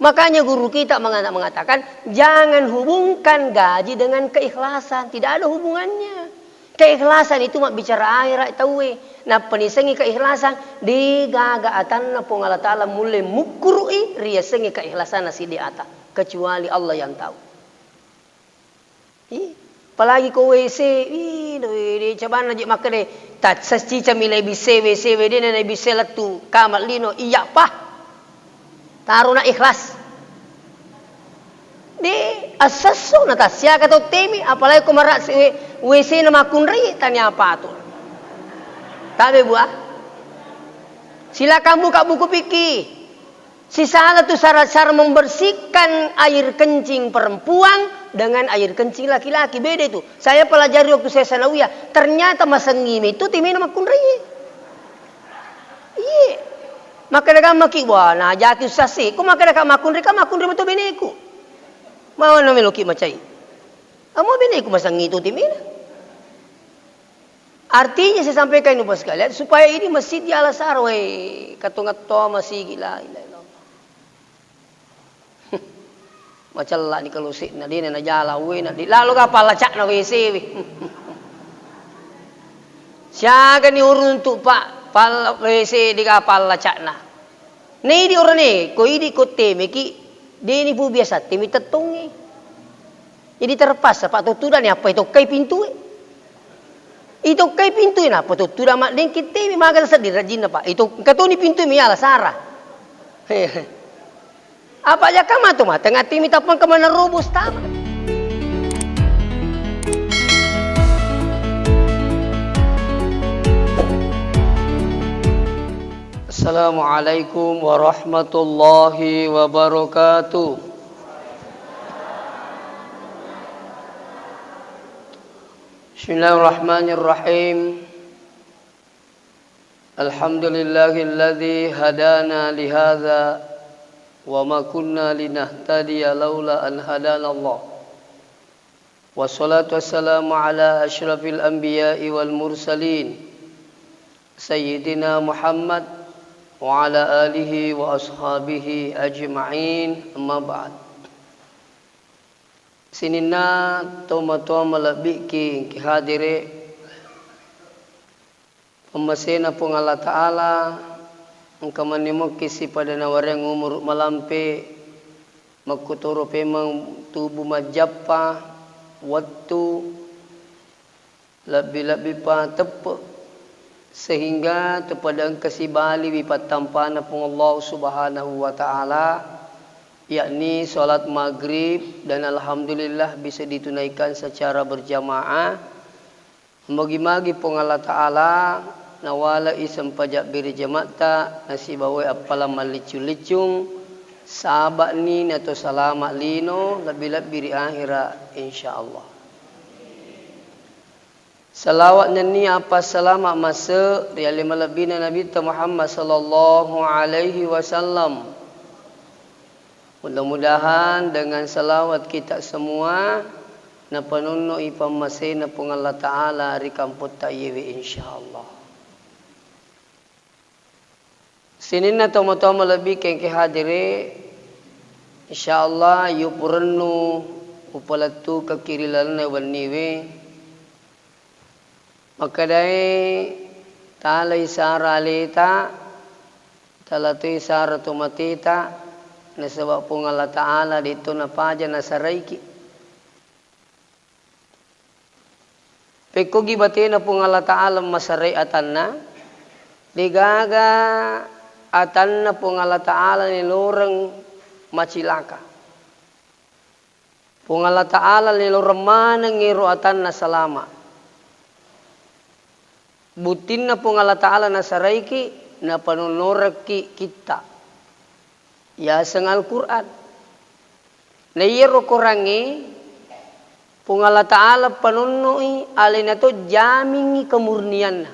Makanya guru kita mengatakan jangan hubungkan gaji dengan keikhlasan. Tidak ada hubungannya. Keikhlasan itu mak bicara akhirat tahu. Nah penisengi keikhlasan digaga atanna pong Allah Ta'ala mulai mukurui ria sengi keikhlasan nasi di atas. Kecuali Allah yang tahu. Apalagi ko WC, coba najik maka deh. Tak secica milai WC dia na WC latu kamar lino iya pah. Taruh na ikhlas. Di asaso na tasya kato temi apalagi kumarak si WC na makunri tanya apa tu. Tabe buah. Silakan buka buku fikih. Sisa tu syarat-syarat membersihkan air kencing perempuan dengan air kencing laki-laki. Beda itu. Saya pelajari waktu saya sanawiyah. Ternyata masangim itu timi na makunri. Iya. Maka dagang maki wah na jati sasi. Ku maka dagang makunri betul beneku. Mau na meloki macai. Amo beneku masang itu timina. Artinya saya sampaikan ini sekalian supaya ini masjid di Al-Azhar we katung-katung masih gila. Macam lah ni kalau sik na dia na jala we na di lalu kapal lacak na WC we. Siaga ni urun untuk Pak pal WC di kapal lacak na. Ni di orang ni, ko idi ko teme ki dia ni pu biasa teme tetungi. Jadi terpas Pak tutudan apa itu kai pintu. Itu kai pintu na apa tutudan mak den ki teme magan sedih rajin Pak. Itu katuni pintu mi ala Sarah. Apa aja kama tu mah tengah teme tapang ke mana robos tama. Assalamualaikum warahmatullahi wabarakatuh. Bismillahirrahmanirrahim. Alhamdulillahilladzi hadana lihadza wa ma kunna linahtadiya laula an hadana Allah. Wassalatu wassalamu ala asyrafil anbiya'i wal mursalin Sayyidina Muhammad wa ala alihi wa ashabihi ajma'in amma ba'd. Sinina toma-toma malabiki kihadire pemasena pong Allah Ta'ala angka manimukisi pada nawareng umur malampe magkuturo pemang tubuh majappa waktu lebih-lebih pa tepe sehingga kepada kesibali bipat tampana pun Allah Subhanahu wa taala yakni salat maghrib dan alhamdulillah bisa ditunaikan secara berjamaah. Magi-magi pun Allah taala nawala isam pajak berjamaah nasibawe apala malicu-licung sahabat ni atau salamat lino lebih-lebih di akhirat insyaallah. Salawatnya ni apa selamat masa dia lima lebih Nabi Muhammad sallallahu alaihi wasallam. Mudah-mudahan dengan salawat kita semua na penuhi pemasena pun Allah Ta'ala hari kamput ta'yiwi insyaAllah. Sinin na tomo-tomo lebih kengke hadiri insyaAllah yu purenu upalatu kakirilan na waniwi. Maka dari talay sara lita talatoy sara tumatita nasabak pong Allah Ta'ala dito na paja na sarayki pekugi batin na pong Allah Ta'ala masaray atan na digaga atan na pong Allah Ta'ala nilurang macilaka pong Allah Ta'ala nilurang manang ngiro atan na salama butin na pong Allah Ta'ala na sarayki na panunuraki kita ya sang Al-Quran na iyero kurangi pong Allah Ta'ala panunui alin na to jamingi kemurnian na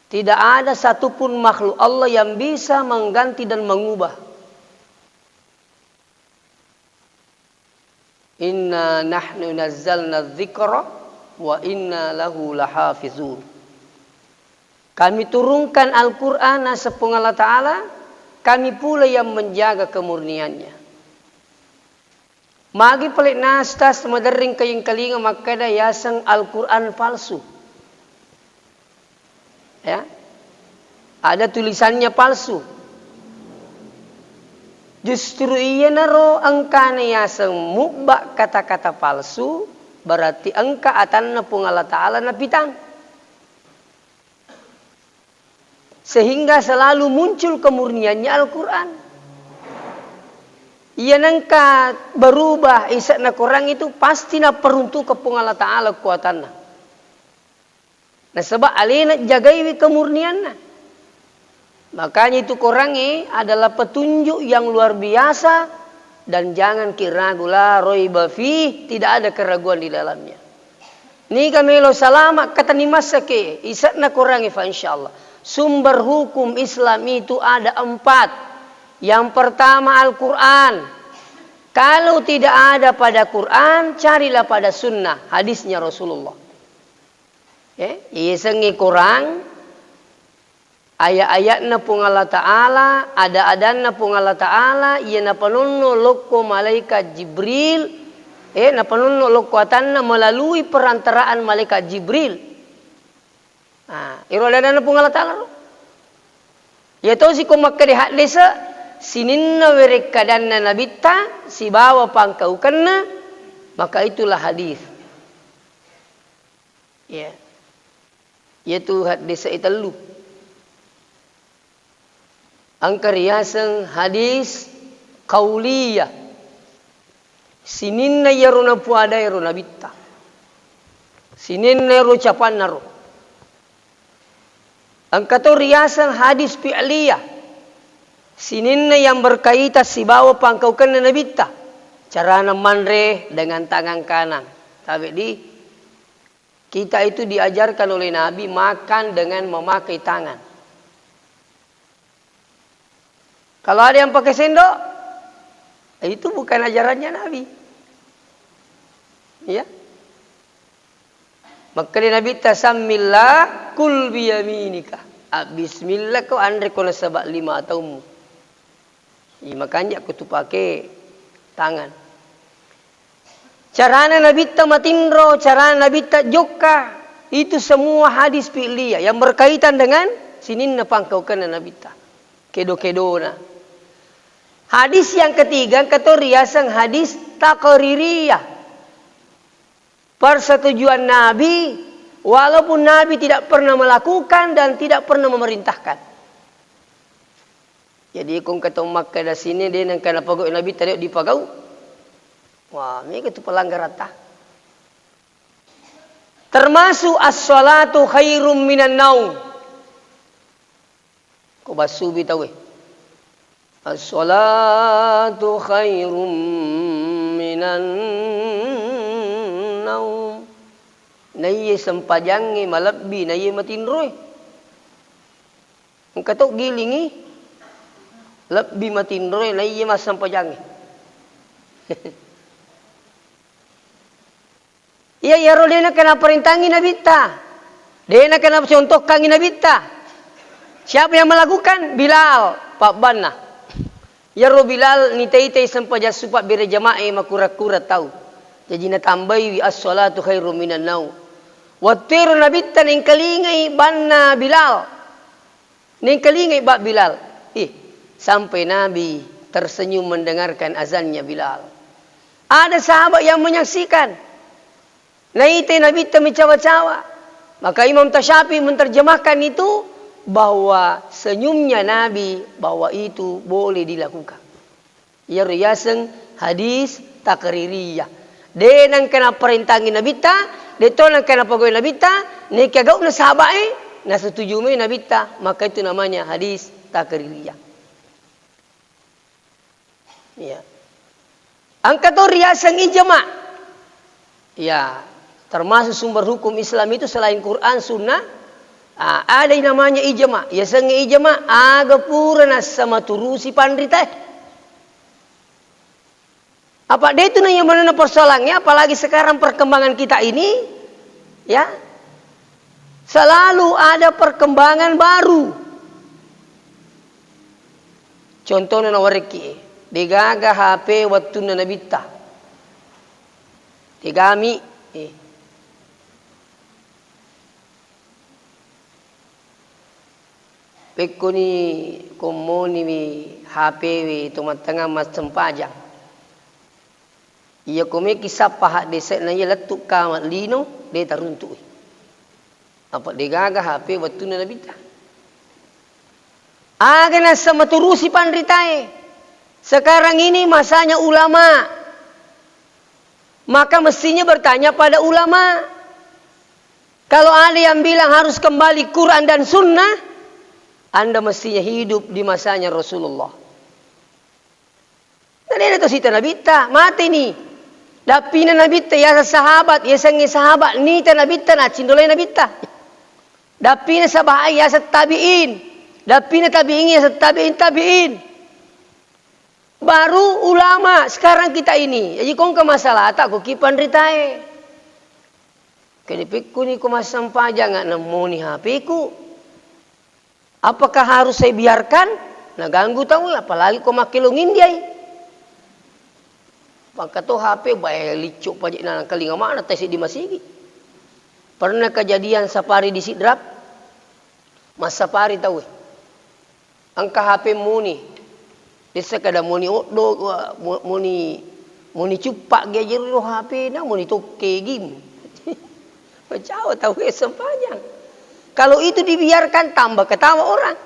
tidak ada satupun makhluk Allah yang bisa mengganti dan mengubah. Inna nahnu nazzalna dzikra wa inna lahu lahafizun. Kami turunkan Al-Quran sepung Allah Ta'ala. kami pula yang menjaga kemurniannya. Magi pelik nastas madering kayang kalinga makada yasang Al-Quran palsu. Ya. Ada tulisannya palsu. Justru iya naro angka yasang mubak kata-kata palsu, berarti angka atanna pung Allah Ta'ala napitang. Sehingga selalu muncul kemurniannya Al-Quran. Ia nangka berubah isak na korang itu pasti na peruntuk kepung Allah Ta'ala kuatanna. Nah sebab alina jagai kemurnian na. Makanya itu korangi adalah petunjuk yang luar biasa. Dan jangan kira gula roiba fi, tidak ada keraguan di dalamnya. Ni kami lo salama kata ni masake isak na korangi fa insyaallah. Sumber hukum Islam itu ada 4. Yang pertama Al-Quran. Kalau tidak ada pada Quran, carilah pada sunnah. Hadisnya Rasulullah. Ia sengi Quran. Ayat-ayatna pung Allah Ta'ala. Ada-adanna pung Allah Ta'ala. Ia na panunno lokko malaikat Jibril. Na panunno lokko atanna melalui perantaraan malaikat Jibril. Iro adanna pung Allah Ta'ala. Ya tahu si kumak kadi hadisa. Sininna werekadanna nabita si bawa pangkau kena, maka itulah hadis. Ya. Yaitu hadis itelu. Angkariasan hadis qauliyah. Sininna yaruna puada yaruna bitta. Sininna yaru capan naru. Angkato riasan hadis fi'liyah. Sininna yang berkaitan si bawa pangkau kena nabita. Cara manre dengan tangan kanan. Tapi kita itu diajarkan oleh Nabi makan dengan memakai tangan. Kalau ada yang pakai sendok, itu bukan ajarannya Nabi. Ya. Maka Nabi tasammillah kul biyaminika. Bismillah kau andre kau nasabak 5 atau mu. Makanya aku tu pakai tangan. Carana Nabi ta matindro, carana Nabi ta joka. Itu semua hadis fi'liyah yang berkaitan dengan sininna pangkau kena Nabi ta. Kedo-kedona. Hadis yang ketiga kata riasan hadis taqririyah. Persetujuan Nabi walaupun Nabi tidak pernah melakukan dan tidak pernah memerintahkan. Jadi kung kata Makkah dah sini dia nak kena pagau Nabi tadi dipagau. Wah, ni itu pelanggar rata. Termasuk as-salatu khairum minan naum. Ko basubi tahu. As-salatu khairum minan naum. Naiye sempajangi malabbi naiye matinroy. Ang katok gilingi. Lebih matindroy na iya mas sampajangi. Iya yaro dia nak kena perintangi nabita. Dia nak kena contohkan nabita. Siapa yang melakukan? Bilal, Pak Banna. Yaro Bilal ni tei sampaja supat bere jamaah makura-kura tahu. Jadi na tambai as-salatu khairum minan naum. Watir nabita ning kalingai Banna Bilal. Ning kalingai Pak Bilal. Sampai Nabi tersenyum mendengarkan azannya Bilal. Ada sahabat yang menyaksikan. Naite Nabi tercawa-cawa. Maka Imam Tasyafi menerjemahkan itu bahwa senyumnya Nabi bahwa itu boleh dilakukan. Ya riasan hadis taqririyah. Dia nang kena perintangi Nabi ta, dia tu nang kena pagoi Nabi ta, ni kagau na sahabat na setuju me Nabi ta, maka itu namanya hadis taqririyah. Ya. Angka tu riasan ijma'. Ya, termasuk sumber hukum Islam itu selain Quran, Sunnah, ada yang namanya ijma'. Ya sengi ijma' aga purana sama turusi pandrita. Apa dia itu yang mana persoalannya? Apalagi sekarang perkembangan kita ini, ya, selalu ada perkembangan baru. Contohnya na wareki. Degaga HP waktu na nabita. Degami. Pekko ni komoni mi HP wi tumatanga mas sempajang. Ia kome kisah pahat desa na ia letuk ka lino de taruntu. Apa degaga HP waktu na nabita. Aga na sama turusi pandritae. Sekarang ini masanya ulama. Maka mestinya bertanya pada ulama. Kalau ada yang bilang harus kembali Quran dan Sunnah, Anda mestinya hidup di masanya Rasulullah. Nah, ini tu sita nabita mati ni. Dapina nabita ya sahabat, ya sangi sahabat ni ta nabita na cindolai nabita. Dapina sabai ya tabiin. Dapina tabiin ya tabiin. Baru ulama sekarang kita ini. Jadi kong ke masalah tak ko kipan ritae. Kenipikku ni ko masampa jangan nemu ni HP ku. Apakah harus saya biarkan? Naganggu tahu apalagi ko makilungin dia. Maka tu HP bae licuk pajak nang kalinga mana tesi di masigi. Pernah kejadian safari di Sidrap. Mas safari tahu. Angka HP muni. Desa kada muni oddo muni cupak gejer ro HP na muni toke gim. Macam tahu sepanjang. Kalau itu dibiarkan tambah ketawa orang.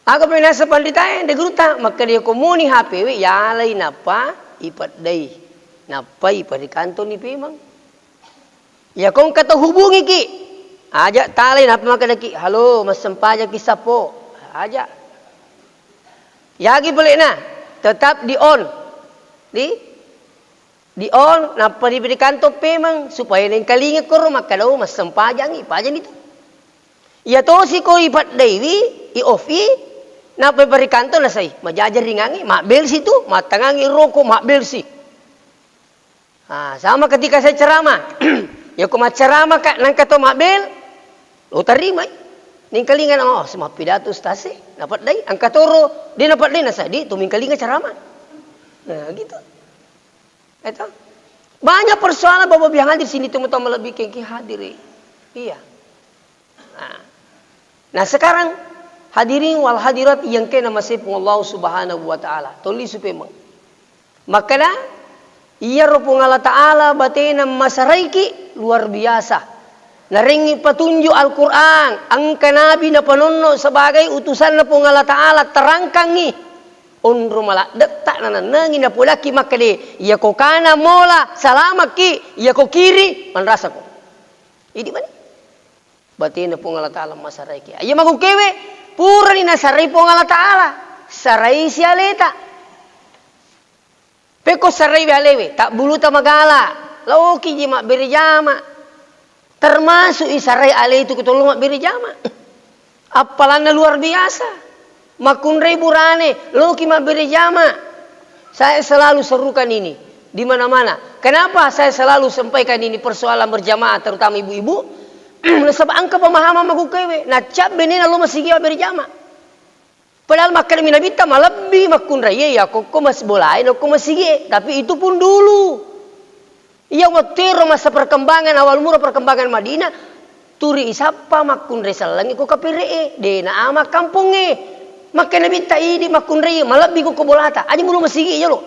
Aku pernah sepanditae de gruta maka dia komuni HP we ya lain apa ipat dai. Napa ipat di kantor ni pemang. Ya kong kata hubungi ki. Ajak talin apa maka ki. Halo mas sempaja ki sapo. Ajak. Yagi boleh na, tetap di on, di on, napa diberikan tope mang supaya neng kalinga koro makadaw mas sempajang itu. Ya to si ko ipat dewi, I ofi, napa berikan to na say, majajar ringangi, makbel situ, matangangi roko makbel si. Sama ketika saya ceramah, ya ko ceramah kak nang kato makbel, lo terima. Ning kalingan semua pidato stase dapat dai angka toro dia dapat dai nasa di tuming kalinga ceramah. Nah gitu. Itu banyak persoalan bawa biang hadir sini teman-teman lebih kengki hadir. Iya. Nah sekarang hadirin wal hadirat yang kena masih Allah Subhanahu wa taala. Toli supemang. Makana iya rupung Allah taala batena masaraiki luar biasa. Naringi petunjuk Al-Quran. Angka Nabi na panonno sebagai utusan na pong Allah Ta'ala. Terangkan ni. Unru malak detak na nanangin na pulaki makade. Iya ko kana mola. Salamat ki. Iya ko kiri. Manrasa ko. Ini mana? Berarti na pong Allah Ta'ala masaray ki. Iya magukewe. Pura ni nasaray pong Allah Ta'ala. Saray si aleta. Peko saray bialewe. Tak bulu tamagala. Lauki jima berijama. Termasuk isarai ale itu ketolong mak beri jama. Apalana luar biasa. Makunrei burane, loki mak beri jama. Saya selalu serukan ini di mana-mana. Kenapa saya selalu sampaikan ini persoalan berjamaah terutama ibu-ibu? Sebab angka pemahaman magukewe. Nah cap benena lo masih mak beri jama. Padahal makan minabita lebih makunrei ya kok masih bolain, kok masih tapi itu pun dulu. Ia waktu masa perkembangan awal mula perkembangan Madinah turi isapa makun resalangi ko kapire de na ama kampunge makana binta idi makun re malabi ko bolata aja mulu masigi ya lo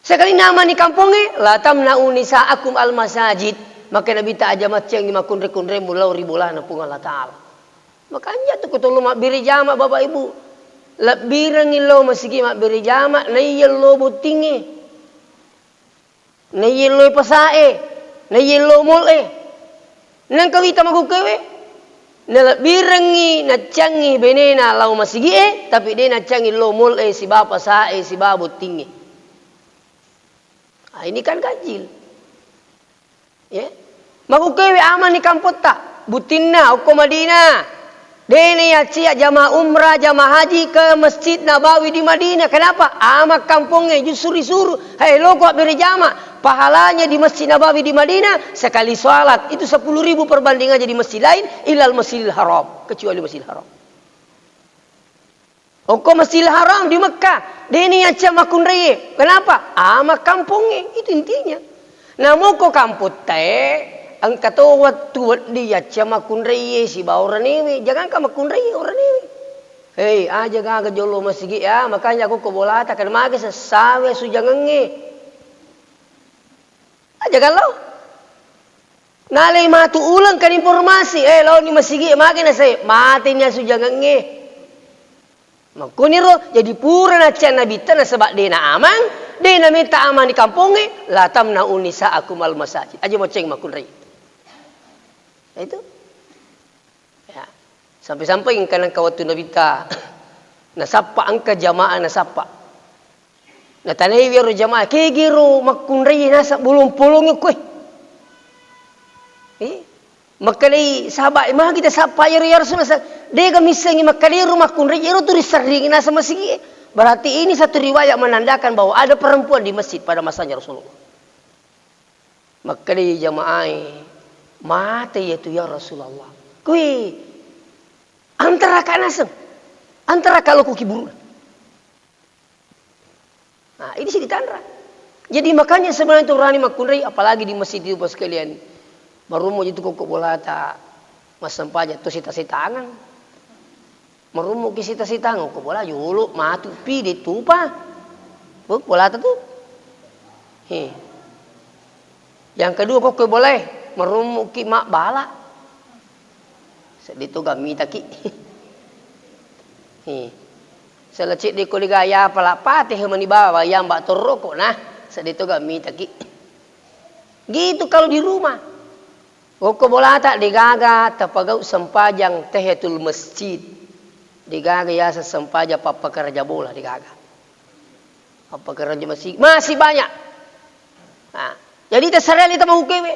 sekali nama ni kampunge la tamna unisa akum al masajid makana binta aja maceng makun re mulau ribulana pung Allah taala makanya tu ko mak biri jama bapak ibu labirang ilo masigi mak biri jama na yelo butinge na yelo pasae, na yelo mole. Nang kawita magukewe. Na birangi na cangi benena lau masigi tapi dia na cangi lo mole si bapa sae si babu tinggi. Ini kan ganjil. Ya. Magukewe aman ni kampota. Butinna uko Madinah. Dene ya cia jamaah umrah, jamaah haji ke Masjid Nabawi di Madinah. Kenapa? Amak kampungnya justru disuruh. Hei lo kok beri jamaah. Pahalanya di Masjid Nabawi di Madinah sekali sholat itu 10.000 perbandingan jadi masjid lain ilal Masjidil Haram kecuali Masjidil Haram. Oko Masjidil Haram di Mekah. Dini aja makun reye. Kenapa? Ama kampungnya. Itu intinya. Namun ko kamput teh. Ang katawat tuwat dia aja makun reye si ba orang ini. Jangan ka makun reye orang ini. Hei, aja gaga jolo masigi ya. Makanya aku kebolata kan magi sesawe sujangenge. Aja kalau. Nalay matu ulang kan informasi. Law ni masigi magi na say mati niya sujangenge. Makuniro jadi pura na tiyan na bita na sabak di na amang, di na minta amang di kampungnya, latam na unisa aku mal masajid. Aja mau ceng makunri. Itu. Ya. Sampai-sampai ingkan ang kawatu na bita, nasapa ang jamaah nasapa. Natanay wiro jamaah, kigiro makunri nasa bulong-pulong yung kuy. Makalay sahabat mah kita sapa ya Rasulullah. Dia kami sengi makalay rumah kunri itu disering nasa masjid. Berarti ini satu riwayat menandakan bahwa ada perempuan di masjid pada masanya Rasulullah. Makalay jamaah mati itu ya Rasulullah. Kui antara kanasem, antara kalau kuki buru. Nah ini sih ditandra. Jadi makanya sebenarnya itu rani makunri apalagi di masjid itu bos kalian. Marumo itu kok bola ta masampaja tu sita-sitangan. Marumo ki sita-sitangan kok bola yulu matu pi di tupa. Buk bola tu. Yang kedua kok boleh marumo ki mak bala. Sedito gamita ki. Selecik di kuligaya pala patih mani bawa yang bak toroko nah sedito gamita ki. Gitu kalau di rumah. Oko bolata digaga tapagaw sampajang tehetul masjid. Digaga ya sa sampaja papakerja bola digaga. Papakerja masih banyak. Nah, jadi terserah kita mau kewe.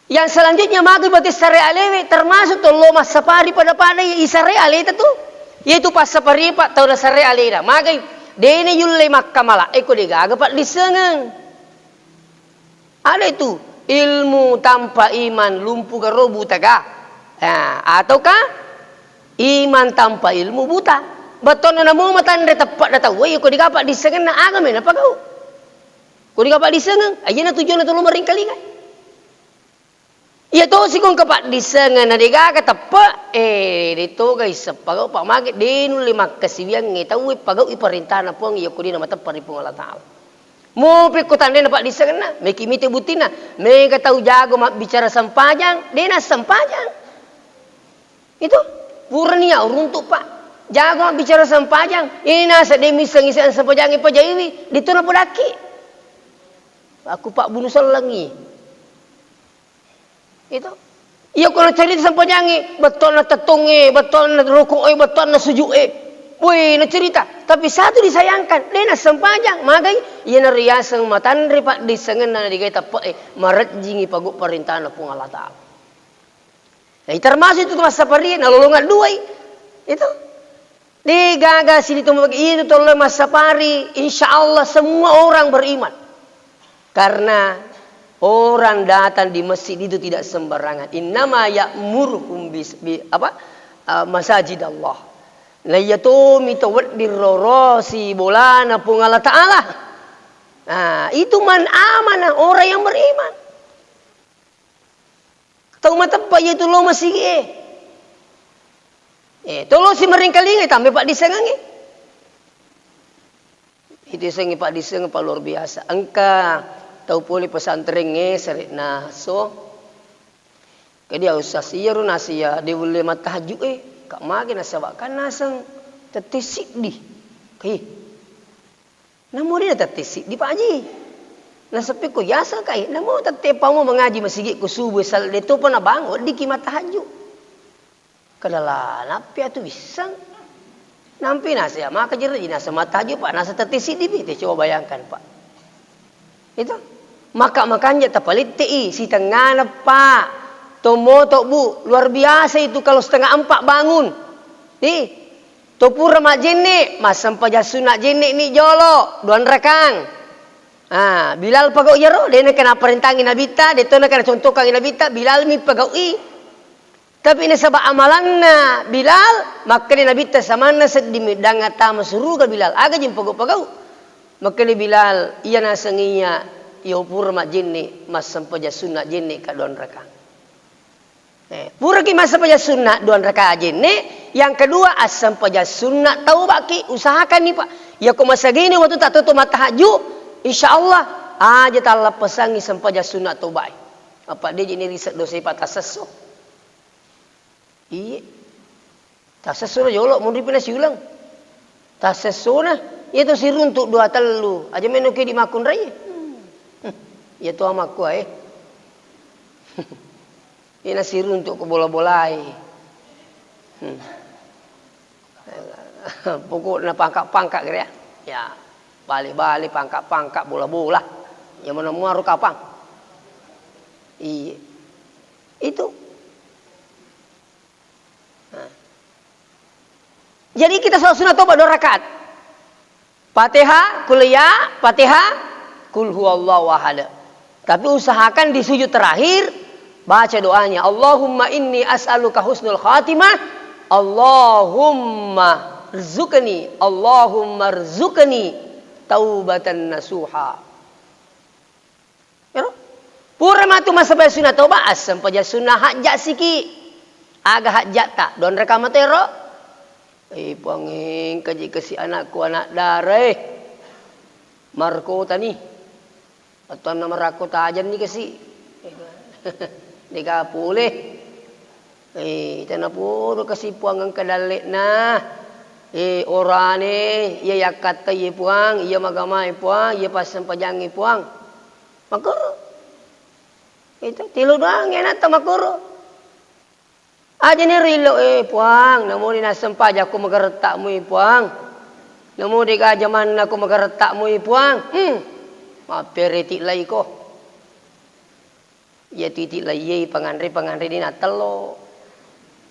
Yang selanjutnya magi berarti sare alewe termasuk to loma sapari pada isare ale itu tuh. Yaitu pas sapari pak tahu sare ale dah. Magi dene yulle makkamala eko digaga pak disengeng. Ada itu ilmu tanpa iman lumpuh garo buta kah? Nah, ataukah iman tanpa ilmu buta? Betul na mo matan re tepat na tahu. Kau digapak disengen na agam na apa kau? Kau digapak disengen, aja na tujuan na tulung maring kalingan. Iya to si kong kapak disengen na digaga tepat. Dito guys pagaw pak magit dinu lima kasibiang ngitaw pagaw iparintah na po ang iyo ko din na matapari pong Allah Ta'ala. Mau pikutan dia dapat disengena, meki mite butina, mereka tahu jago mak bicara sampajang, dia nak sampajang. Itu purnia untuk pak, jago mak bicara sampajang, ini nasa demi sengisan sampajang ipa jaiwi, itu na podaki. Aku pak bunuh salangi. Itu. Iya kalau cerita sampajangi, betul na tetungi, betul na rukuk, betul na sujud. Wih, na cerita. Tapi satu disayangkan, dia nak sempajang. Magai, ia na riasang matandri pak disengen na digay tapak marajingi paguk perintahan pung Allah Ta'ala. Termasuk itu masa pari, nalulungan duai. Itu. Digaga sini itu tolong masa pari. Insya Allah semua orang beriman. Karena orang datang di masjid itu tidak sembarangan. Innama ya'muruhum masajid Allah. Layatu mitawaddir rorosi bolana pung Allah Ta'ala. Nah, itu man amanah orang yang beriman. Tahu matapa yaitu lo masih tolo si meringkalingi tambe pak disengangi. Itu sengi pak diseng pak luar biasa. Angka tahu poli pesantrennya serik naso. Kedia usah siaru nasia di boleh matahaju kak magi nasabakan nasang tetisik di kai namun dia tetisik di Pak Haji nasepi ko yasa kai namun tetepa mo mengaji masjid ko subuh sal itu pun bangun di kimat tahajud kadala napi atu bisa nampi nasa maka jadi nasa matahajud Pak nasa tetisik di bite coba bayangkan Pak itu makanya tapalit ti si tengah Pak Tomoto bu, luar biasa itu kalau 3:30 bangun. Topura mak jenek, mas sampah sunat jenek ni jolo, 2 rekang. Bilal pagau yaro, dia nak kena perintangin nabita, dia tu nak kena contohkan nabita, Bilal mi pagau Tapi ini sebab amalanna Bilal, maka ni Nabi tasamana sedimi dangata masuruga Bilal aga jim pagau. Maka ni Bilal ia nasenginya yo pura jinni mas sampaja sunnah jinni ka don raka. Pura ki mas sampaja sunnah don raka jinni, yang kedua asam sampaja sunnah taubat ki usahakan ni Pak. Ya ko masa gini waktu tak tutup mata tahajud, insyaallah aja tak pesangi sampaja sunnah taubat. Apa dia jadi riset dosa patah sesuh. Iya. Tak sesuai jolok mun dipina siulang. Tak sesuai itu si runtuk dua telu. Aja menuki di makun raya. Ya tu amaku Ina si runtuk ke bola-bolai. Pokok na pangkak-pangkak kira ya. Ya. Balik-balik pangkak-pangkak bola-bola. Yang mana muaru kapang. Iya. Itu. Jadi kita sholat sunat tobat 2 rakaat. Fatihah, kuliah, Fatihah, kul huwallahu ahad. Tapi usahakan di sujud terakhir baca doanya, Allahumma inni as'aluka husnul khatimah, Allahumma rzuqni taubatan nasuha. Ya? Pura matu masa baca sunat tobat asam paja sunah hajat siki. Agak hajat tak don rekam matero. Panging kaji kasi anakku anak darah Marco tani atau nama Marco tajan ni kasi dika pulih tanah puro kasi puang ang kadalik na orane iya yakat tayo puang iya magamay puang iya pasang pajangi puang makuro itu tilo doang yan at makuro. Aja ni rilo puang, namun ni nasam paja aku magaretak mu puang. Namun di kajaman aku magaretak mu puang. Maperitik lai ko. Ya titik lai ye pangandri ni natelo.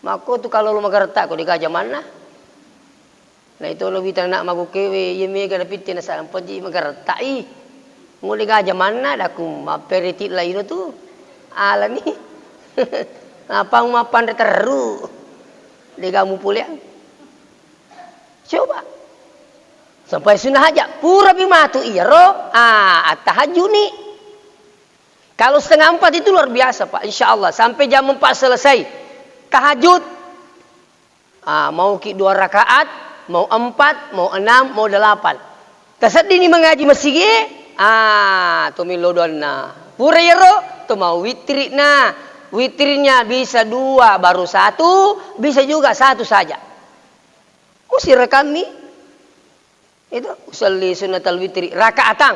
Mako tu kalau lu magaretak ko di kajaman na. Nah itu lebih nak magu kewe ye me kada pitin na sa panji magaretak i. Mu di kajaman na daku maperitik lai tu. Ala ni. Apa mapan teru di kamu puliang coba sampai sunnah aja pura bimatu iya ro tahajud nih kalau 3:30 itu luar biasa Pak insyaallah sampai jam 4 selesai tahajud mau 2 rakaat mau 4 mau 6 mau 8 kasat dini mengaji masjid tu milodonna pura ya ro tu mau witri na. Witirnya bisa 2 baru 1, bisa juga 1 saja. Usir kami itu usalli sunnatal witri rakaatang.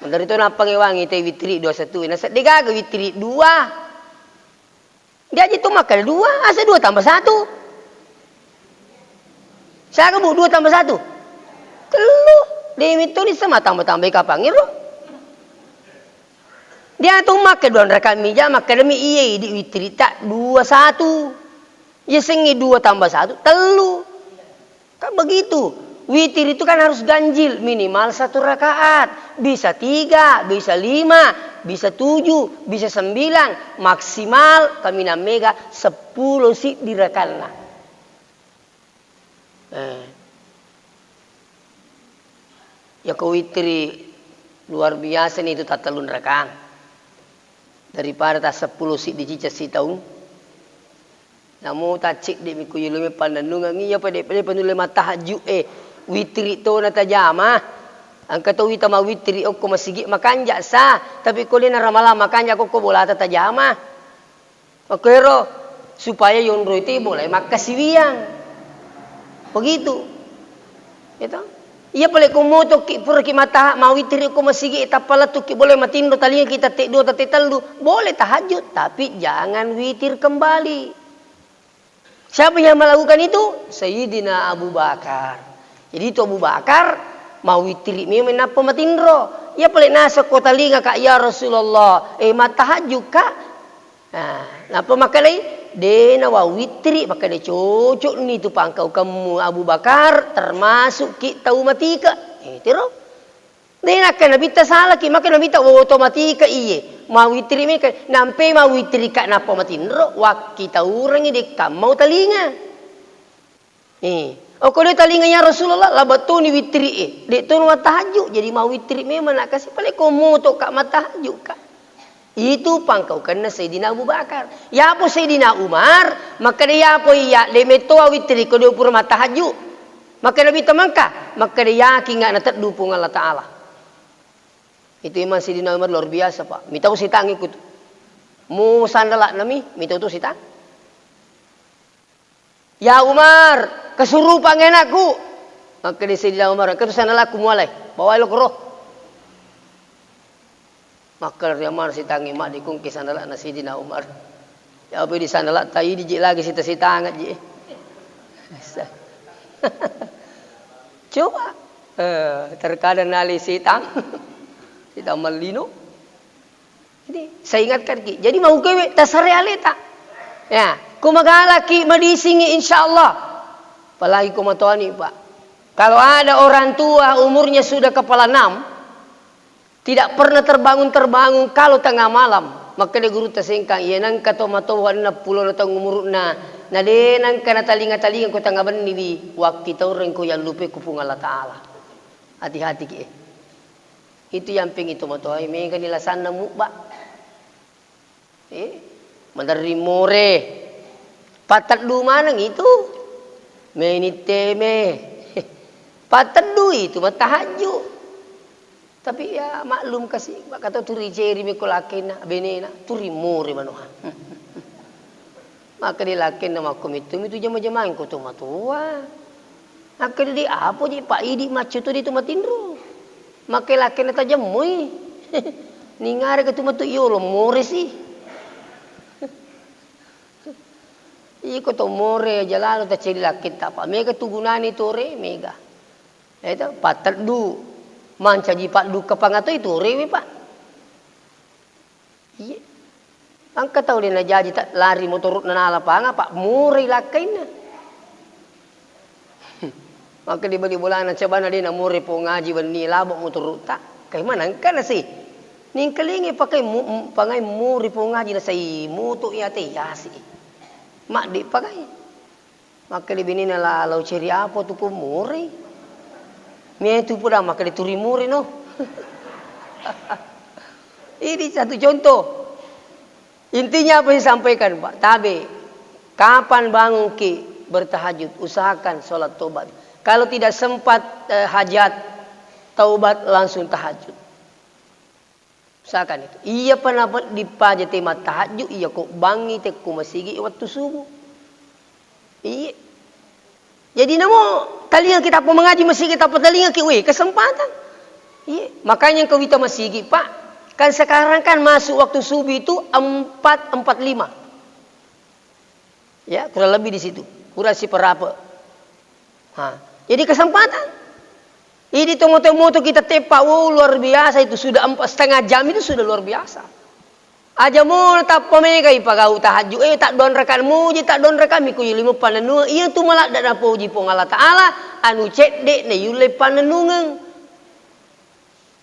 Dari itu napa ngewangi teh witri 21. Nasa digaga witri 2. Dia aja tu makan 2, asa 2 tambah 1. Saya kamu 2 tambah 1. Telu. Dia itu ni sama tambah-tambah kapang itu. Dia tu makan 2 rakaat mija makan demi iye di witri tak 2 1. Ya sengi 2 tambah 1 telu. Kan begitu. Witir itu kan harus ganjil minimal 1 rakaat. Bisa 3, bisa 5, bisa 7, bisa 9, maksimal kami namega 10 sih di rakaatna. Ya ke witri luar biasa nih itu tak telun rakaat. Daripada tak 10 sik dicicah si tahun. Namu tak cik di miku yulume pandanungan iya pada penule tahajud witri to na tajama. Angka to wita ma witri ko masigi makanja sa tapi ko lina ramala makanja ko bola ta tajama. Okero supaya yon roiti boleh makasiwiang. Begitu. Itu. Iya boleh kumoto ki pura ki mata mawitri ko masigi tapala tu ki boleh matindo talinya kita tek 2 tek 3 boleh tahajud tapi jangan witir kembali. Siapa yang melakukan itu? Sayyidina Abu Bakar. Jadi itu Abu Bakar mau witri memang apa matindro. Ya boleh nasa ko talinga ka ya Rasulullah matahajud ka. Napa makalai Dena wa witri maka dia cocok ni tu pangkau kamu Abu Bakar termasuk ki tahu matika. Tiro. Dena kan nabi ta salah ki maka nabi ta otomatika iye. mau witri me nampe mau witri kak napa matindro wak kita orang ini mau telinga. Oh kalau telinganya Rasulullah lah betul ni witri dek tu tahajud jadi mau witri memang nak kasih paling komo tu kak matahajud kak. Itu pangkau kena Sayyidina Abu Bakar. Ya apa Sayyidina Umar, maka dia apa ya le metoa witri ko dia pur matahajud. Maka lebih temangka, maka dia yakin enggak nak dupung Allah Taala. Itu iman Sayyidina Umar luar biasa, Pak. Mitau sitang ikut. Mu sandalak nami, mitau tu sitang. Ya Umar, kesurupan enakku. Maka dia Sayyidina Umar, "Kau sandalakku mulai, bawa lo ke roh." Maka dia Umar sitangi mak dikung ke sandalak na Sayyidina Umar. Ya apa di sandalak tai dijik lagi sita-sita angat je. Coba terkadang nali sitang sitang malino. Jadi saya ingatkan ki. Jadi mau kewe tasare aleta. Ya, ku magala ki madisingi insyaallah. Apalagi ku matuani, Pak. Kalau ada orang tua umurnya sudah kepala 6 tidak pernah terbangun kalau tengah malam. Maka dia guru tersengkang. Ia nang kata matuan na pulau na umur na de nang kana talinga ko tengah beni bi waktu tau rengko yang lupa kupung Allah Taala. Hati-hati ki. Itu yang ping itu matuai me kan dilasan na mukba. Mandari more. Patat du manang itu. Me ni teme. Patat du itu matahajud. Tapi ya maklum kasih kata turi jeri mekolakena benena turi more manoha. Maka dia lakin nama komitum itu jama-jamain ko tu matua. Maka dia apa je Pak Idi macu tu di tu matindro. Maka lakin ta jamui. Ningare ke tu matu yo lo more sih. Iko to more jalalo ta ceri lakin ta pa mega tu gunani tore mega. Eta patat du manca jipat du kepangato itu rewe Pak. Iya. Angka tahu dia nak jadi tak lari motor na lapangan Pak muri lakaina. Maka di bali bola na coba na dia nak muri po ngaji bani labok motor tak. Kay mana kan sih? Ning kelingi pakai pangai muri po ngaji na sai mutu ya teh ya sih. Mak di pakai. Maka di bini na lalau ceri apa tu ko muri. Mie itu pun maka dituri muri no. Ini satu contoh. Intinya apa yang disampaikan Pak? Tabe. Kapan bangun ki bertahajud, usahakan sholat tobat. Kalau tidak sempat hajat, taubat langsung tahajud. Usahakan itu. Iya pernah dipajat tema tahajud, iya kok bangi te ku masigi waktu subuh. Iya. Jadi namo talinga kita pun mengaji masih kita talinga ki kesempatan. Iya, makanya kau kita masih Pak. Kan sekarang kan masuk waktu subuh itu 4:45. Ya, kurang lebih di situ. Kurang si perapa. Jadi kesempatan. Ini moto-moto kita tepak, luar biasa itu sudah 4,5 jam itu sudah luar biasa. Aja mo tak pamega ipagau tahajud tak don rekan muji tak don rekan miku yulimo panenung iya tu malak dak puji pong Allah Taala anu cedek ne yule panenungang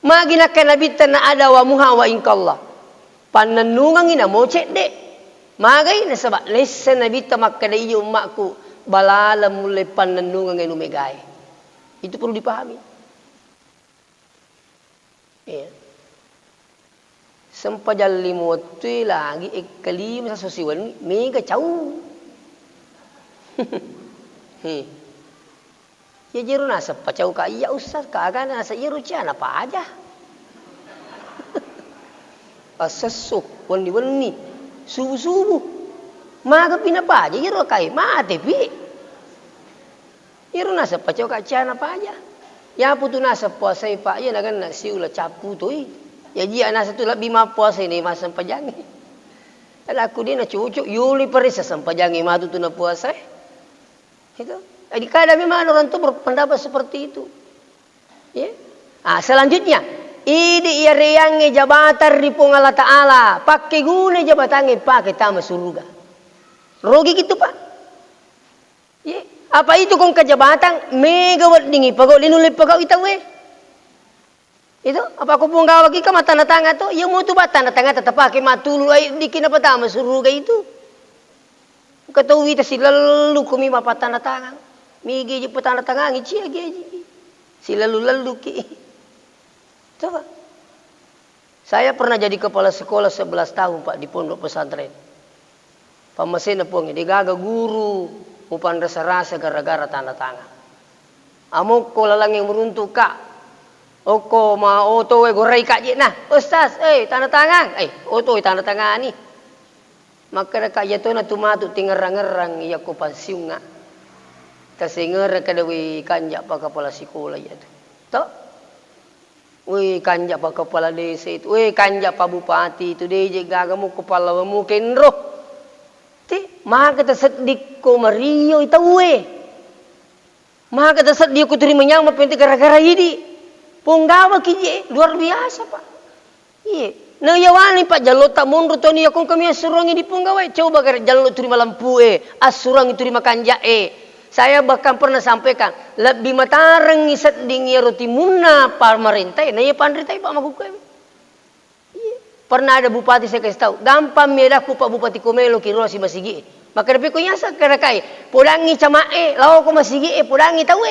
magina kan nabi tana ada wa muha wa inkallah panenungang ina mo cedek magai ne sebab lesen nabi tamakka de iyo makku balala mule panenungang anu megai itu perlu dipahami ya. Sempajal limoti lagi ikalim sa sosiwan mega jauh. Ya jeru nasa pacau ka iya usah ka aga nasa jeru cian apa aja. Asesuk wani subuh maga pina pa aja jeru kai mate pi. Jeru nasa pacau ka cian apa aja. Ya putu nasa puasa pa ya nagan nasi ulah capu tu. Ya dia anak satu lebih puasa ini masa pajangi. Aku dia nak cucuk yuli perisa sampajangi matu tu nak puasa. Itu. Jadi kadang memang orang tu berpendapat seperti itu. Ya. Selanjutnya, ini ia reyangi jabatan di pung Allah Taala, pakai guna jabatannya pakai tamu surga. Rogi gitu Pak. Ya. Apa itu kong kejabatan mega wat dingi pagau linuli pagau itawe. Itu apa aku punggawa ki ka tanda tangan tu, yang mau tu ba tanda tangan tetap pakai matulu ai dikin apa tama suruh itu. Katawi ta silalu kumi mapa tanda tangan. Migi je tanda tangan ici agi. Silalu ki. Coba. Saya pernah jadi kepala sekolah 11 tahun Pak di pondok pesantren. Pamasena pong digaga guru upan rasa-rasa gara-gara tanda tangan. Amo ko lalang yang meruntuk Kak. Oko ma oto we gorei Kak je nah. Ustaz, tanda tangan. Oto tanda tangan ni. Maka Kak yato na tumatu tingerang-ngerang iya ko pansiunga. Kasi ngere kada we kanja pa kepala sekolah ya tu. Tok. We kanja pa kepala desa itu. We kanja pa bupati itu dia je gaga mo kepala mo kenro. Maka tersedik ko Mario itawe. Maka tersedik ko terima nyama penting gara-gara ini. Punggawa kije luar biasa Pak. Iya. Nah yawani Pak jallo tak mundur to ni akong kami asurangi di punggawa. Coba gara jallo terima lampu asurangi terima kanja Saya bahkan pernah sampaikan lebih matarang isat dingi roti munna pemerintah. Nah ya pandritai Pak magukai. Pernah ada bupati saya kasih tahu, gampang medaku Pak Bupati Komelo kiro si masigi. Maka tapi ko nyasa kerakai, podangi camae, lawa ko masigi podangi tahu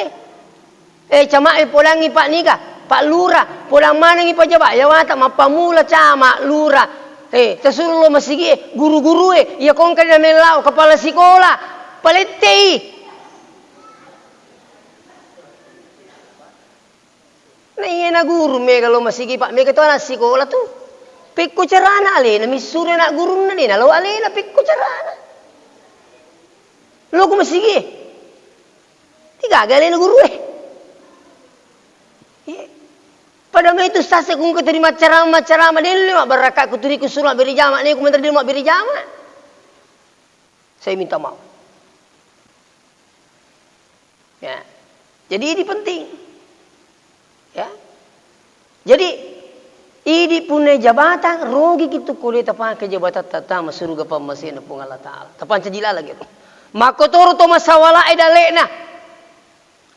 camae podangi Pak Nika, Pak Lurah, podang mana ngi pajabat, yawata mapamula cama Lurah. Tersuruh lo masigi guru-guru iya kong kada melau kepala sekolah, paletei. Nah iya na guru me kalau masigi Pak, me ketua na sekolah tuh. Pikku carana alena misure nak guru na din alo alena pikku carana lo ko masigi tiga alena guru pada me itu sase kung keterima ceramah din lima baraka ku turi ku suruh beri jama ni ku menteri dia mak beri jama saya minta maaf ya jadi ini penting ya jadi idi punya jabatan rogi gitu kulit apa ke jabatan tata surga pamasin pun Allah Taala. Tapan cajila lagi. Makotoro to masawala idalena.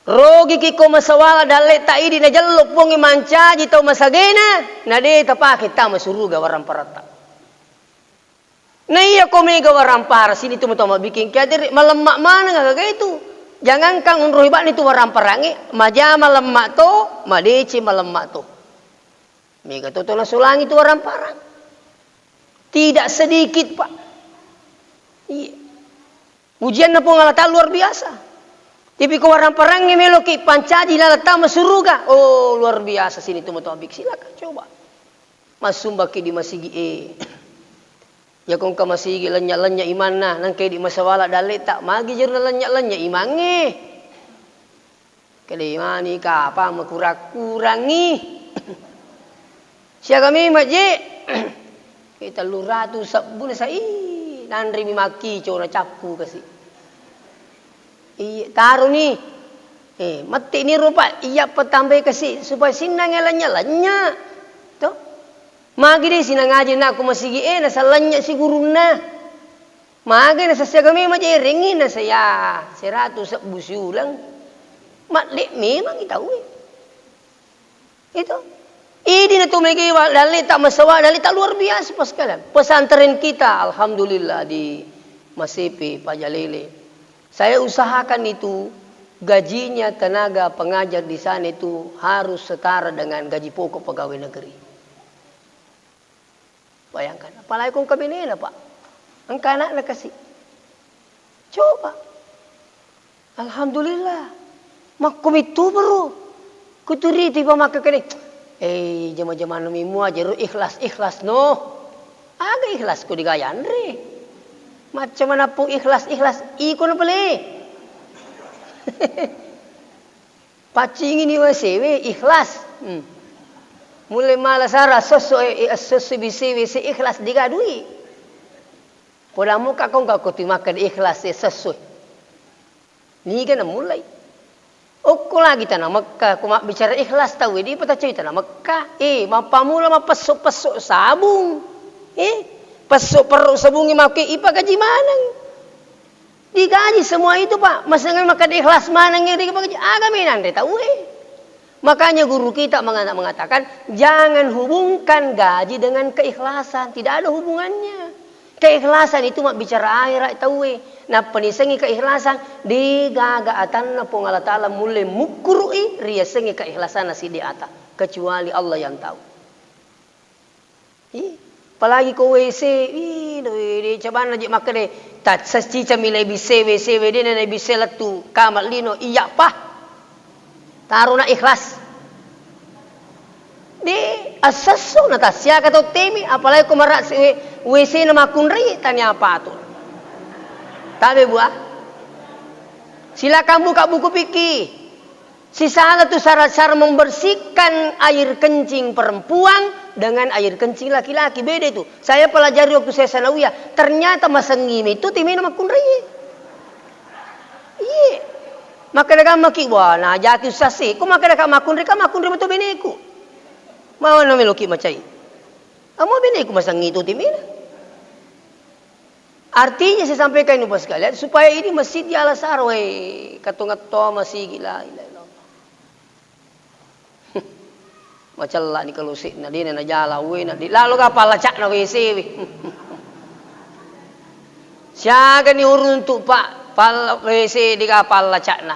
Rogi kiko masawala dalek ta idi na jallo pun manca jito masagena. Nade tapa kita masuruga waram parata. Na iya ko mega waram para sini tu mutama bikin kadir malam mak mana ngaga itu. Jangan kang unruh ibat itu waram parangi maja malam mak to madeci malam mak to. Mega totola sulang itu orang parang. Tidak sedikit Pak. Iya. Ujian na pun Allah luar biasa. Tapi ko orang parang meloki pancaji lalata masuruga. Oh luar biasa sini tu mutawabik silakan coba. Masumbaki di masigi Ya kong ka masigi lenya-lenya iman na nang kay di masawala dalit tak magi jero lenya-lenya imange. Kali mani ka apa makurang-kurangi. Siya kami maji kita luratu sabun sai nandri mimaki cora capku kasi. Iya taruh ni. Mati ni rupa iya petambah kasi supaya sinang lanya. Tuh. Magi di sinang ngaji na aku masigi nasa lanya si guruna. Magi nasa siya kami maji ringin na saya 100 busulang. Matlik memang itaw Itu. Ini na tumigi dali tak masawa dali tak luar biasa pas sekalian. Pesantren kita alhamdulillah di Masipi Pajalele. Saya usahakan itu gajinya tenaga pengajar di sana itu harus setara dengan gaji pokok pegawai negeri. Bayangkan, apalagi kung kabinena Pak. Ang kanak na kasi. Coba. Alhamdulillah. Makumitu bro. Kuturi tiba makakani. Jama-jama namimu aja ikhlas no. Aga ikhlas ko digayan re. Macam mana pun ikhlas iko na pala. Pacing ini wasewe ikhlas. Mulai malasara soso bisi ikhlas digadui. Poda muka kau timakan ikhlas sesuai. Ni kan mulai. Oko lagi tanah Mekah, aku mak bicara ikhlas tahu di peta cerita tanah Mekah. Mapamula mapesuk sabung. Pesuk perut sabung maki ipa gaji mana? Digaji semua itu Pak. Masangan makan ikhlas mana ngiri gaji agaminan dia tahu Makanya guru kita mengatakan jangan hubungkan gaji dengan keikhlasan. Tidak ada hubungannya. Keikhlasan itu mak bicara akhirat tahu. Nah penisengi keikhlasan digaga atanna pong Allah Ta'ala mulai mukurui ria sengi keikhlasan nasi di atas. Kecuali Allah yang tahu. Apalagi ko WC, coba aja maka deh. Tak secica milai WC dia nana WC latu kamar lino iya pah. Taruh na ikhlas. Di asaso na tasya kato temi apalagi ko marak WC na makunri tanya apa tuh. Tabe buah. Silakan buka buku fikih. Sisa itu syarat-syarat membersihkan air kencing perempuan dengan air kencing laki-laki. Beda itu. Saya pelajari waktu saya sanawiyah. Ternyata masangimi itu timi nama kunri. Iya. Maka dagang maki wah nah jaki sasi. Ku maka dagang makunri betul beneku. Mau na meloki macai. Amo beneku masangi itu timi. Artinya saya sampaikan ini bos kalian supaya ini masjid di Al-Azhar katung-katung masih gila. Macam lah ni kalau sik na dia na jala na di lalu kapal lacak na WC siaga ni urun untuk pak pal WC di kapal lacak na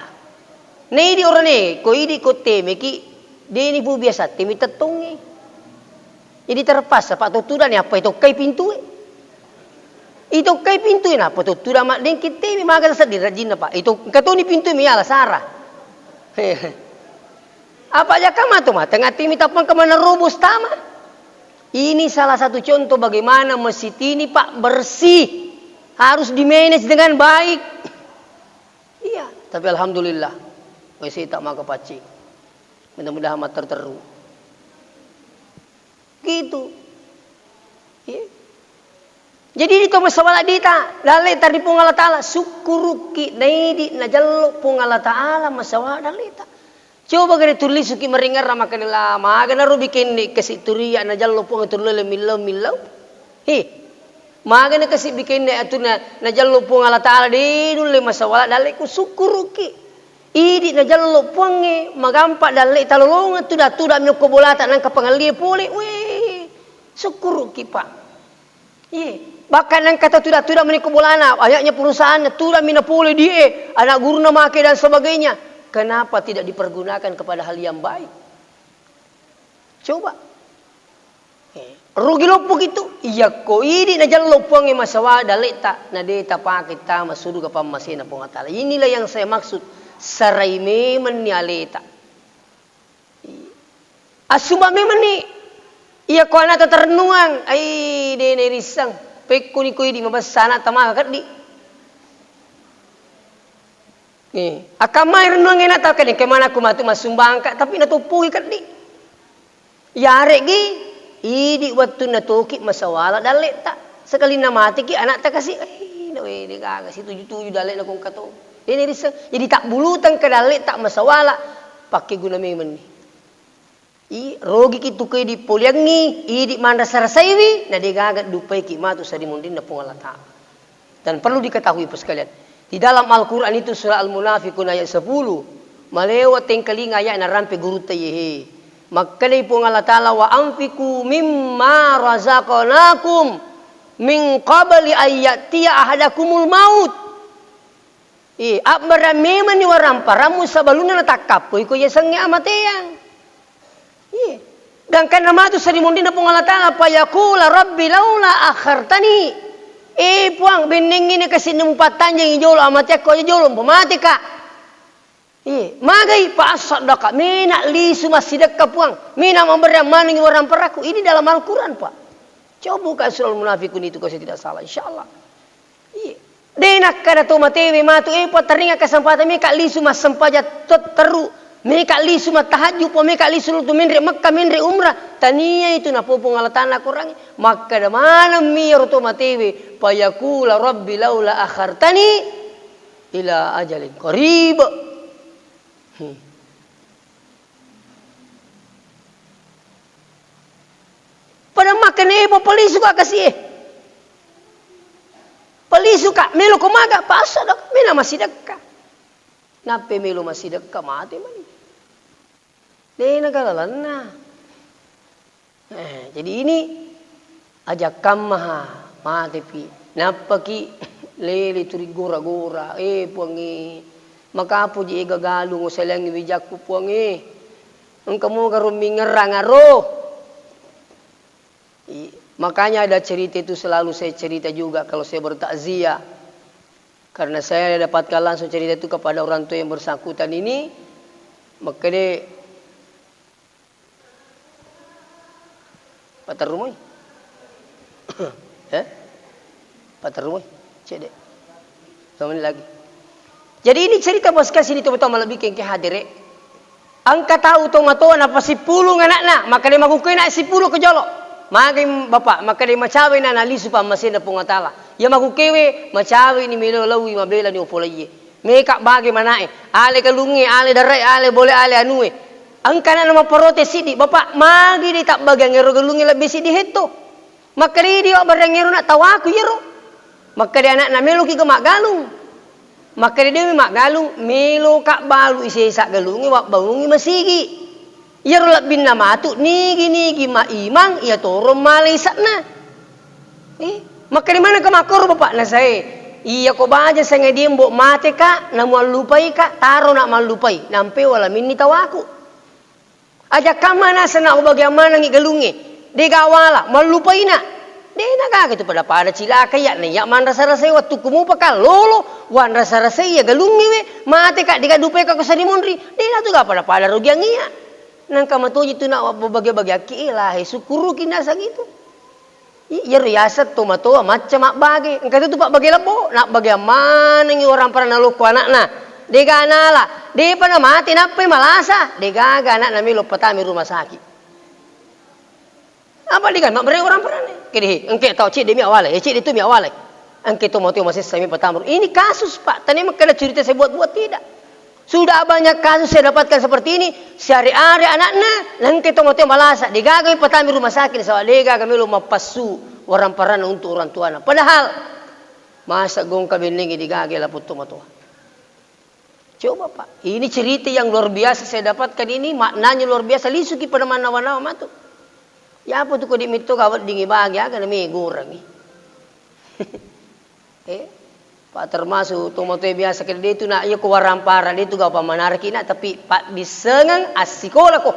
ni di orang ni ko idi ko teme ki dia ni bu biasa temi tetungi jadi terpas pak tutudan ni apa itu kai pintu itu kai pintu ni apa tutudan mak den kita maga sedih rajin pak itu katuni pintu mi ala sarah apa aja kama tuh mah tengah tim tapang kemana rubus tama. Ini salah satu contoh bagaimana masjid ini pak bersih harus dimanage dengan baik. Iya, tapi alhamdulillah masih tak makan pacing. Mudah-mudahan amat terteru. Gitu. Iya. Jadi itu masalah dita, dalai tadi pun Allah Taala syukuruki naidi najallu pun Allah Taala masalah dalita. Coba gede tulis suki meringar rama kanila magana ru bikin ni kasi turiya na jallo pong turlele milaw. Magana kasi bikin ni atuna na jallo pong Allah Taala di nulle masawala dalai ku syukuruki. Idi na jallo pong magampa dalai talolong tuda myoko bolata nang kapangalie pole. Weh. Syukuruki Pak. Bahkan yang kata tuda meniko bolana ayatnya perusahaan tuda mina pole die anak guru na make dan sebagainya. Kenapa tidak dipergunakan kepada hal yang baik? Coba. Rugi lopuk itu. Iya ko ini na jalan lopong yang masawa dalita na deta pakai tama sudu ka pamasina po ngatala. Inilah yang saya maksud sarai memen ni aleta. Asuma memen ni. Iya ko anak ternuang. Ai dene risang. Pekku ni ko di mabasana tama kadi. Akamai renung ena tahu kan kemana aku matu masumbang kak tapi natupui kat di. Yare gi idi waktu natuki masawala dalek tak sekali nama mati ki anak tak kasih nawe dia kasih 7 dalek nak kong kato. Ini risang jadi tak bulutan ke dalek tak masawala pakai guna memen ni. Rogi ki tukai di poliangi idi manda sarasaiwi na dia gagat dupai ki matu sari mundin na pong Allah Taala. Dan perlu diketahui sekalian. Di dalam Al-Quran itu surah Al-Munafikun ayat 10. Malewat yang kelinga ayat na rampe guru tayehe. Makanya pun Allah Ta'ala wa anfiku mimma razaqanakum min qabli ayyatiya ahadakumul maut. Abara memang ni warampa ramu sabaluna na takap. Iko yasangnya amateyang. Dan karena matu sarimundina pun Allah Ta'ala payakula rabbi laula akhartani. Puang bening ini kasi numpatan yang ijolo amat ko ijolo pemati kak. Magai pasak kak mina li suma sidakka puang mina memberi maning orang peraku ini dalam Al-Quran Pak. Coba buka surah Al-Munafikun itu kalau saya tidak salah insyaallah. Denak kada to matewe matu po teringa kesempatan mi kak li suma sempaja teru mi kak li suma tahajud po mi kak li sulutu minre Makkah minre umrah tania itu na popong Allah Ta'ala kurang maka da mana mi to matewe payakula rabbi laula akhartani ila ajalin qarib. Pada makan ibu peli suka kasih. Peli suka melo kumaga pasal dak mina masih dekat. Nape melo masih dekat mati mani. Dia nagalalan na. Jadi ini ajak kamaha mati pi. Napaki lele turi gora-gora. Puangi. Makapo di igagalong o salang ibijak po puangi. Ang kamu karuming ngerang-aro. Makanya ada cerita itu selalu saya cerita juga kalau saya bertakziah. Karena saya dapatkan langsung cerita itu kepada orang tua yang bersangkutan ini. Maka dia Patar rumah. Patar rumah. Cek dek. Sama ini lagi. Jadi ini cerita bos kasih ini teman-teman lebih ke hadir. Angka tahu tomatoan apa 10 anakna, maka dia magukai nak 10 ke jolok. Maka bapak, maka dia macawe na analisu pa masin na pungatala. Ya magukewe macawe ni melo lawi mabela ni opolaye. Meka bagaimana ale kalungi, ale darai, ale boleh ale anue. Angka na nama parote sidi, bapak magi di tak bagang ngero galungi lebih sidi heto. Maka dia barang ngero nak tawaku yero. Maka dia anak na melo ki mak galung. Maka dia mak galung melo kak balu isi sak galungi wak bangungi masigi. Yero lebih nama tu nigi ma imang ia toro malai sakna. Maka di mana ke makor bapak na saya? Iya ko baja saya dia mbok mate kak, namu lupai kak, taro nak malupai, nampe wala minni tawaku. Aja kamana sana o bagaimana ngi galungi. De gawala malupai na. De naga gitu pada cilaka ya ne ya man rasa-rasa waktu kumu pakal lolo wan rasa-rasa ya galungi we mate kak diga dupe ka kusari mondri. De na tu ga pada rugiang iya. Nang kamatuji tu nak bagi-bagi aki lah sukuru kina sa gitu. Iya riasat tu matoa macam mak bagi. Engkau tu pak bagi lebo nak bagaimana ngi orang pernah naluku anakna. Dega anala, de pana mati nape malasa, dega anak nami lo petami rumah sakit. Apa digan mak mereka orang pernah ni? Kini engke tahu cik demi awalnya, cik itu mi awalnya. Engke tu mau masih sami petamur. Ini kasus pak, tadi makanya cerita saya buat tidak. Sudah banyak kasus saya dapatkan seperti ini. Sehari-hari anaknya, engke tu mau malasa, dega kami petami rumah sakit. Soal dega kami lo mapasu orang pernah untuk orang tua. Padahal masa gong kabinengi dega lah putu matua. Coba pak, ini cerita yang luar biasa saya dapatkan ini maknanya luar biasa. Lisuki pada mana-mana matu. Ya apa tu kau dimito kawat dingi bahagia kan mi gurang ni. Pak termasuk tomato biasa kan dia tu nak ia ko warampara dia tu kau pamanar kina tapi pak disengang asikola ko.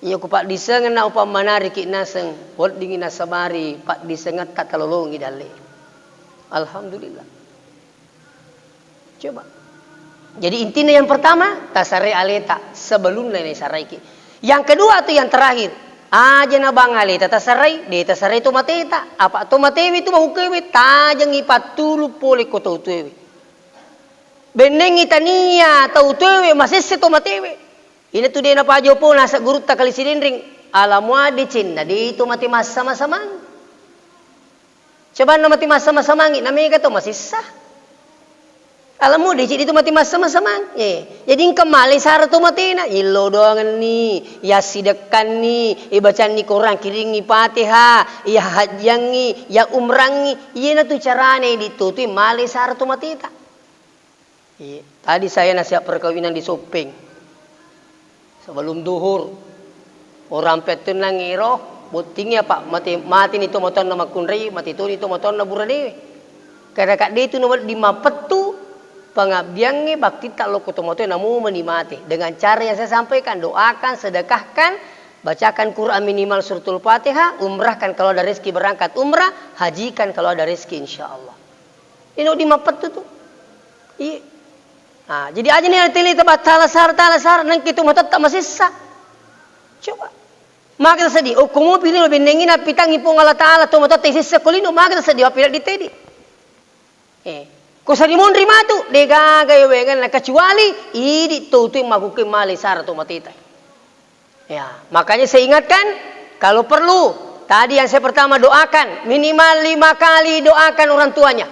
Ia ko pak disengang na upamanar kina seng bot dingi nasabari pak disengat katalolongi dale. Alhamdulillah. Coba. Jadi intinya yang pertama tasare aleta sebelum nenek saraiki. Yang kedua tu yang terakhir aja na bang aleta tasarai de tasarai tu mateta apa tu matewi tu mahukewi tajang ipatulu pole ko tu tuewi. Beneng itania tau tuewi masih tu matewi. Ini tu dia na pajo po nasa guru tak kali sinindring alamu adi cinta di itu mati mas sama-sama. Coba na mati mas sama-sama ngi namanya tu masih sah. Alam mo, di itu mati mas sama-sama. Jadi kemali sara tu mati na. Ilo doangan ni, ya sidekan ni, ibacaan ni Quran kiringi Fatihah, ya hajyangi, ya umrangi. Iya na tu caranya ditutup mali sara tu mati ta. Tadi saya nasihat perkawinan di Sopeng. Sebelum duhur, orang petun nang ngiro, butingnya pak mati ni tu moton na makunri, mati tu ni tu moton na burade. Karena kak dia itu nomor 5 petu. Pengabdiannya bakti tak lo kutomoto namu menikmati dengan cara yang saya sampaikan, doakan, sedekahkan, bacakan Quran minimal suratul Fatihah, umrahkan kalau ada rezeki berangkat umrah, hajikan kalau ada rezeki insyaallah. Ini di mapet tu. Iya. Nah, jadi aja nih tele tempat talasar nang kita mau tetap masih sah. Coba. Maka sedih. Oh, kamu pilih lebih nengin api tangi pun Allah Taala tu mau tetap sisa kolino, maka sedih api di tedi. Kau sari mondri matu, dega gaya wengan nak kecuali ini tutu maguke mali sara tu matita. Ya, makanya saya ingatkan kalau perlu tadi yang saya pertama doakan minimal 5 kali doakan orang tuanya.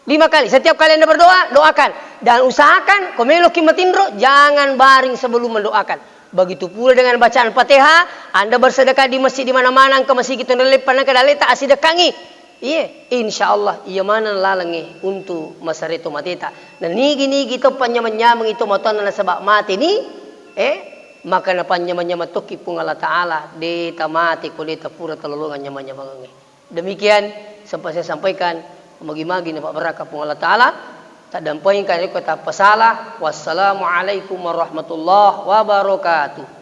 5 kali setiap kali Anda berdoa doakan dan usahakan komelo kimatindro jangan baring sebelum mendoakan. Begitu pula dengan bacaan Fatihah, Anda bersedekah di masjid di mana-mana ke masjid kita nelepan ke daleta asidekangi. Iya, insyaallah iya mana lalangi untuk masa itu matita. Dan nigi-nigi itu panyamanyamang itu moton na sebab mati ni, maka napan nyama-nyama toki pung Allah Ta'ala de tamati ko de tapura talolongan nyama-nyama ngi. Demikian sampai saya sampaikan magi-magi na Pak Baraka pung Allah Ta'ala tak dampain kan ko ta pasalah. Wassalamualaikum warahmatullahi wabarakatuh.